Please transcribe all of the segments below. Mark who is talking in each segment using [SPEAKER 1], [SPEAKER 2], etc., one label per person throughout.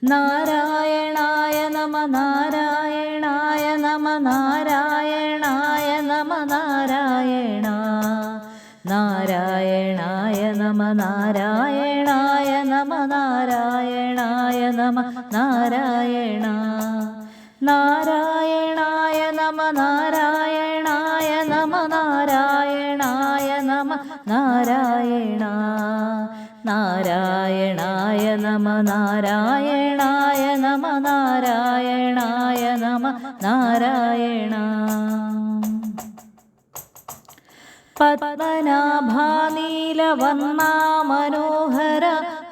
[SPEAKER 1] നാരായണായ നമ നാരായണായ നമ നാരായണായ നമ നാരായണ നാരായണായ നമ നാരായണായ നമ നാരായണായ നമ നാരായണ നാരായണായ നമ നാരായണായ നമ നാരായണായ നമ നാരായണ നാരായണായ നമ നാരായണായ നമ നാരായണായ നമ നാരായണ പത്മനാഭാനീലവർണ്ണ മനോഹര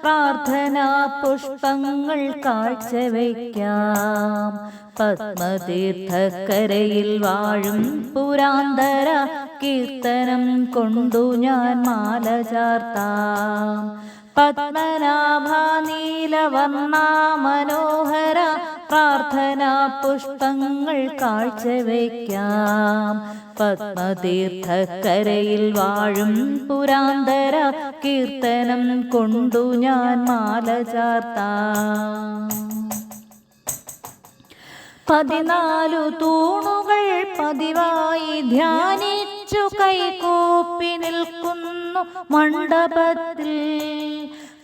[SPEAKER 1] പ്രാർത്ഥനാ പുഷ്പങ്ങൾ കാഴ്ചവയ്ക്കാം പത്മതീർത്ഥക്കരയിൽ വാഴും പുരാന്തര കീർത്തനം കൊണ്ടു ഞാൻ മാല ചാർത്താം പത്മനാഭാനീലവർണ്ണ മനോഹര പ്രാർത്ഥനാ പുഷ്പങ്ങൾ കാഴ്ചവയ്ക്കാം പത്മതീർത്ഥക്കരയിൽ വാഴും പുരാന്തര കീർത്തനം കൊണ്ടു ഞാൻ മാല ചാർത്താം 14 തൂണുകൾ പതിവായി ധ്യാനിച്ചു കൈകൂപ്പി നിൽക്കുന്നു മണ്ഡപത്തിൽ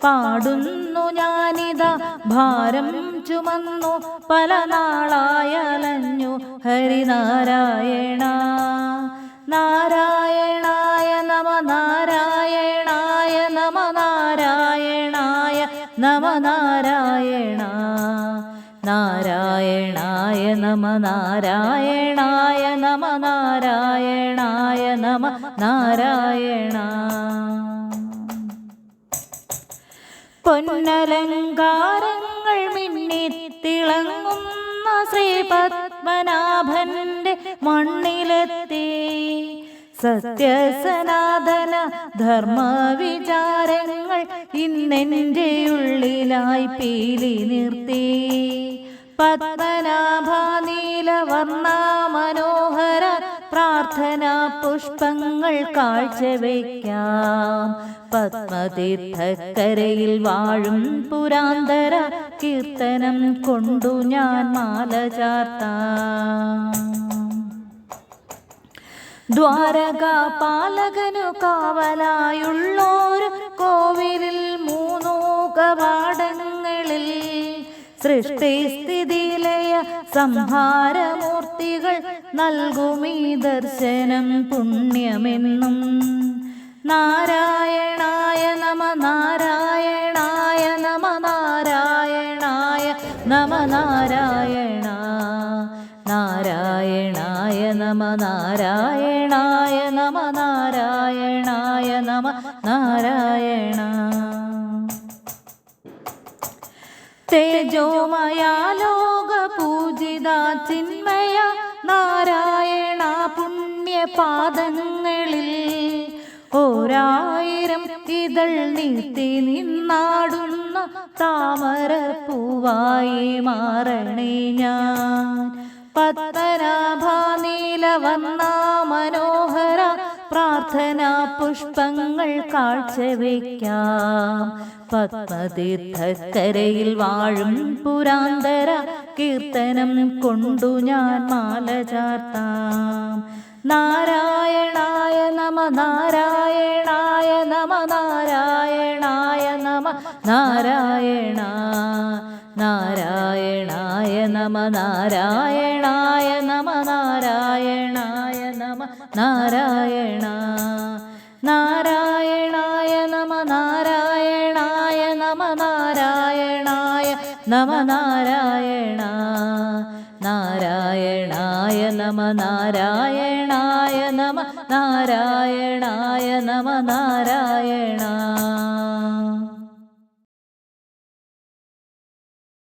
[SPEAKER 1] പാടുന്നു ഞാനിതാ ഭാരം ചുമന്നു പല നാളായലഞ്ഞു ഹരിനാരായണ നാരായണായ നമ നാരായണായ നമ നാരായണായ നമ നാരായണ നാരായണായ നമ നാരായണായ നമ നാരായണായ നമ നാരായണ പൊന്നലങ്കാരങ്ങൾ മിന്നിത്തിളങ്ങുന്ന ശ്രീ പത്മനാഭന്റെ മണ്ണിലെത്തി സത്യസനാതന ധർമ്മ വിചാരങ്ങൾ ഇന്നെൻ്റെ ഉള്ളിലായി പീലി നിർത്തി പത്മനാഭാനീലവർണ്ണ മനോഹര പ്രാർത്ഥനാ പുഷ്പങ്ങൾ കാഴ്ചവയ്ക്കാം പത്മതീർത്ഥക്കരയിൽ വാഴും പുരാന്തര കീർത്തനം കൊണ്ടു ഞാൻ മാല ചാർത്താം ദ്വാരകാപാലകനു കാവലായുള്ളോരു കോവിലിൽ 3 കവാടങ്ങളിൽ സൃഷ്ടിസ്ഥിതിലയ സംഹാരമൂർത്തികൾ നൽകുമീ ദർശനം പുണ്യമെന്നും നാരായണായ നമ നാരായണായ നമ നാരായണായ നമ നാരായണ നാരായണായ നമ നാരായണായ നമ നാരായണായ നമ നാരായണ തേജോമയാലോക പൂജിത ചിന്മയ നാരായണ പുണ്യപാദങ്ങളിൽ 1000 ഇതൾ നീട്ടി നിന്നാടുന്ന താമരപ്പൂവായി മാറണേ ഞാൻ പത്മനാഭാനീലവർണ്ണ മനോഹര പ്രാർത്ഥനാ പുഷ്പങ്ങൾ കാഴ്ചവയ്ക്കാം പത്മതീർത്ഥക്കരയിൽ വാഴും പുരാന്തര കീർത്തനം കൊണ്ടു ഞാൻ മാല ചാർത്താം നാരായണായ നമ നാരായണായ നമ നാരായണായ നമ നാരായണ നാരായണായ നമ നാരായണായ നമ നാരായണായ നമ നാരായണ നാരായണായ നമ നാരായണായ നമ നാരായണായ നമ നാരായണ നാരായണായ നമ നാരായണായ നമ നാരായണായ നമ നാരായണ